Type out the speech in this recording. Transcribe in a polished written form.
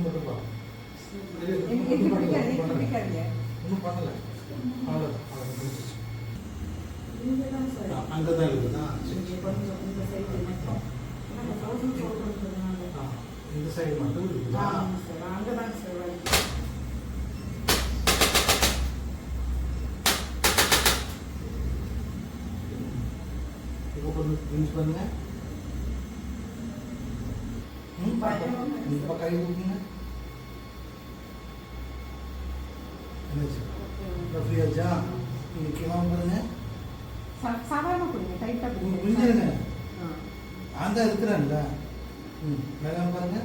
மட்டும் பா. ஒன்றும் பண்ணல. அவ்வளோதான். அங்கே தான் இருக்குதா? இந்த சைடு மட்டும் இருக்குதா? இப்போ கொஞ்சம் யூஸ் பண்ணுங்க. இப்போ கை கொடுக்குங்க. ஃப்ரீயாச்சா? நீங்கள் கிளம்ப பாருங்க. சாதாரண கொடுங்க, டைட்டாக கொடுங்க. புரிஞ்சுருங்க. நான் தான் இருக்கிறேன்ல. மேலே பாருங்க.